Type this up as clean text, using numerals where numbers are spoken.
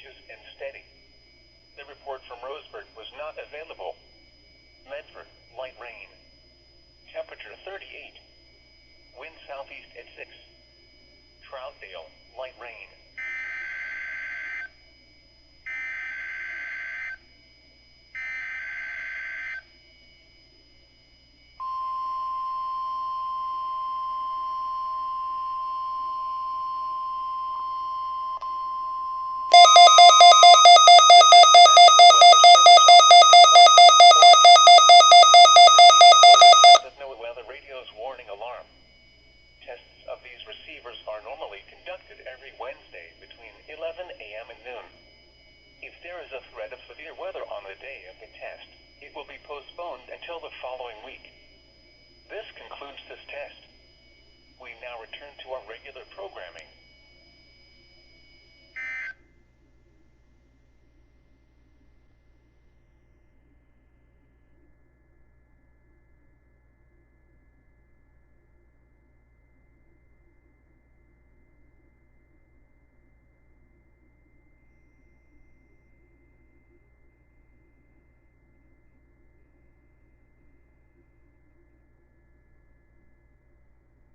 inches and steady. The report from Roseburg was not available. Medford, light rain. Temperature 38. Wind southeast at 6. Troutdale, light rain. This concludes this test. We now return to our regular program.